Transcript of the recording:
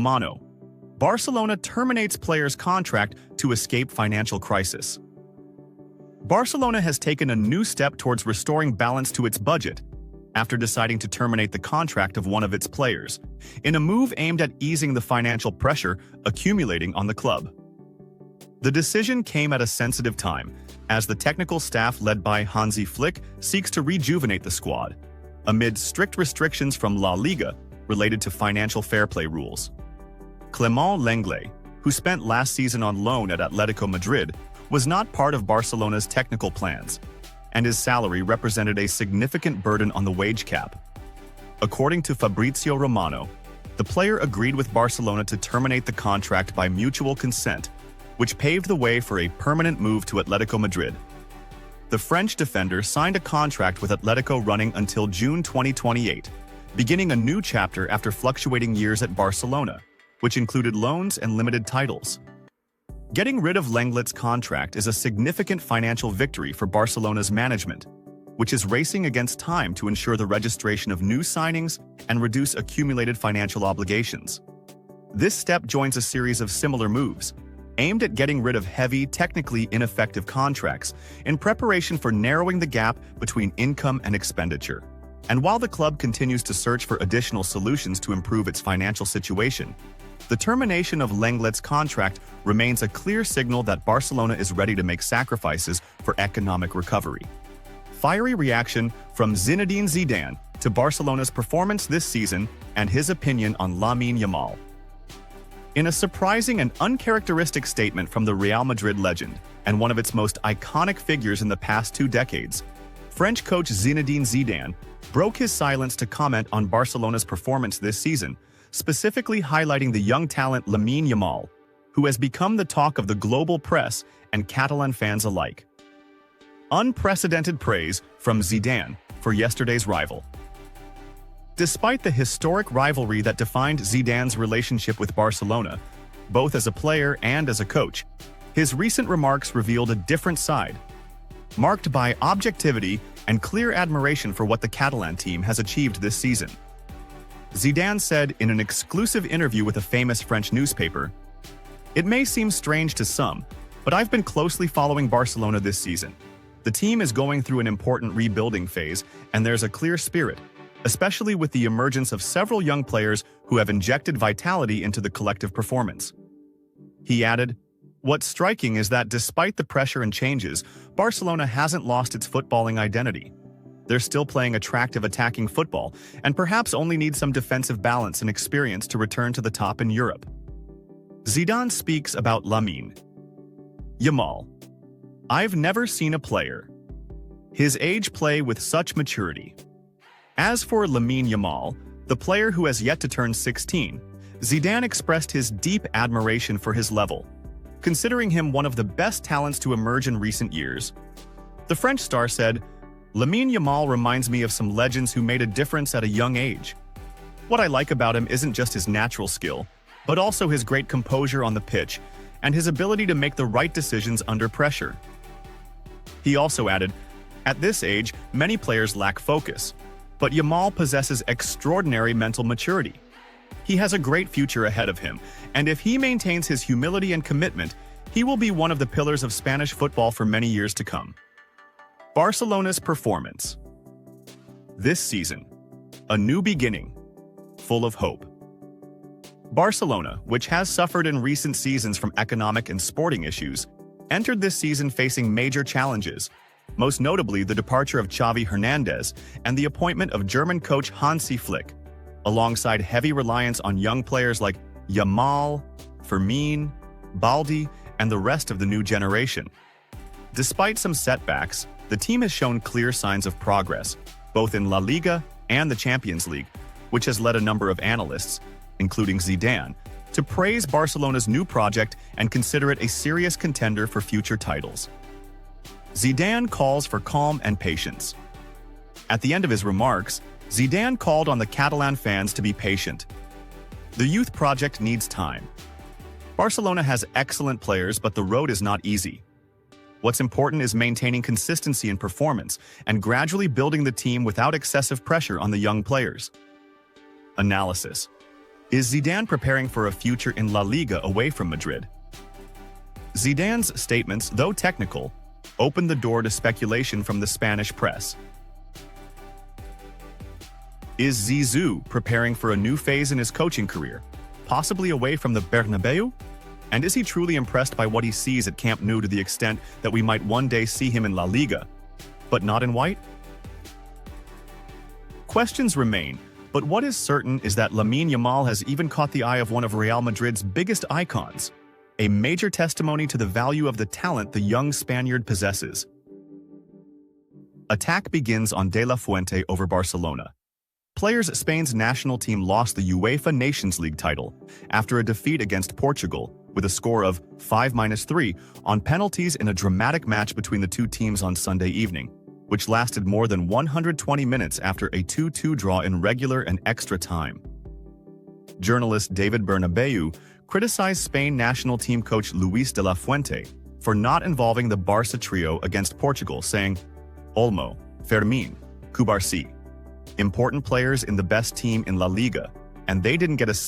Mano. Barcelona terminates player's contract to escape financial crisis. Barcelona has taken a new step towards restoring balance to its budget after deciding to terminate the contract of one of its players, in a move aimed at easing the financial pressure accumulating on the club. The decision came at a sensitive time, as the technical staff led by Hansi Flick seeks to rejuvenate the squad, amid strict restrictions from La Liga related to financial fair play rules. Clément Lenglet, who spent last season on loan at Atletico Madrid, was not part of Barcelona's technical plans, and his salary represented a significant burden on the wage cap. According to Fabrizio Romano, the player agreed with Barcelona to terminate the contract by mutual consent, which paved the way for a permanent move to Atletico Madrid. The French defender signed a contract with Atletico running until June 2028, beginning a new chapter after fluctuating years at Barcelona, which included loans and limited titles. Getting rid of Lenglet's contract is a significant financial victory for Barcelona's management, which is racing against time to ensure the registration of new signings and reduce accumulated financial obligations. This step joins a series of similar moves, aimed at getting rid of heavy, technically ineffective contracts in preparation for narrowing the gap between income and expenditure. And while the club continues to search for additional solutions to improve its financial situation, the termination of Lenglet's contract remains a clear signal that Barcelona is ready to make sacrifices for economic recovery. Fiery reaction from Zinedine Zidane to Barcelona's performance this season and his opinion on Lamine Yamal. In a surprising and uncharacteristic statement from the Real Madrid legend and one of its most iconic figures in the past 2 decades, French coach Zinedine Zidane broke his silence to comment on Barcelona's performance this season, specifically highlighting the young talent Lamine Yamal, who has become the talk of the global press and Catalan fans alike. Unprecedented praise from Zidane for yesterday's rival. Despite the historic rivalry that defined Zidane's relationship with Barcelona, both as a player and as a coach, his recent remarks revealed a different side, marked by objectivity and clear admiration for what the Catalan team has achieved this season. Zidane said in an exclusive interview with a famous French newspaper, "It may seem strange to some, but I've been closely following Barcelona this season. The team is going through an important rebuilding phase, and there's a clear spirit, especially with the emergence of several young players who have injected vitality into the collective performance." He added, "What's striking is that despite the pressure and changes, Barcelona hasn't lost its footballing identity. They're still playing attractive attacking football and perhaps only need some defensive balance and experience to return to the top in Europe." Zidane speaks about Lamine Yamal. "I've never seen a player his age play with such maturity." As for Lamine Yamal, the player who has yet to turn 16, Zidane expressed his deep admiration for his level, considering him one of the best talents to emerge in recent years. The French star said, "Lamine Yamal reminds me of some legends who made a difference at a young age. What I like about him isn't just his natural skill, but also his great composure on the pitch and his ability to make the right decisions under pressure." He also added, "At this age, many players lack focus, but Yamal possesses extraordinary mental maturity. He has a great future ahead of him, and if he maintains his humility and commitment, he will be one of the pillars of Spanish football for many years to come." Barcelona's performance this season, a new beginning, full of hope. Barcelona, which has suffered in recent seasons from economic and sporting issues, entered this season facing major challenges, most notably the departure of Xavi Hernandez and the appointment of German coach Hansi Flick, alongside heavy reliance on young players like Yamal, Fermin, Baldi, and the rest of the new generation. Despite some setbacks, the team has shown clear signs of progress, both in La Liga and the Champions League, which has led a number of analysts, including Zidane, to praise Barcelona's new project and consider it a serious contender for future titles. Zidane calls for calm and patience. At the end of his remarks, Zidane called on the Catalan fans to be patient. The youth project needs time. Barcelona has excellent players, but the road is not easy. What's important is maintaining consistency in performance and gradually building the team without excessive pressure on the young players. Analysis. Is Zidane preparing for a future in La Liga away from Madrid? Zidane's statements, though technical, opened the door to speculation from the Spanish press. Is Zizou preparing for a new phase in his coaching career, possibly away from the Bernabeu? And is he truly impressed by what he sees at Camp Nou to the extent that we might one day see him in La Liga, but not in white? Questions remain, but what is certain is that Lamine Yamal has even caught the eye of one of Real Madrid's biggest icons, a major testimony to the value of the talent the young Spaniard possesses. Attack begins on De La Fuente over Barcelona. Players at Spain's national team lost the UEFA Nations League title after a defeat against Portugal with a score of 5-3 on penalties in a dramatic match between the two teams on Sunday evening, which lasted more than 120 minutes after a 2-2 draw in regular and extra time. Journalist David Bernabeu criticized Spain national team coach Luis de la Fuente for not involving the Barca trio against Portugal, saying, Olmo, Fermin, Cubarsí, important players in the best team in La Liga, and they didn't get a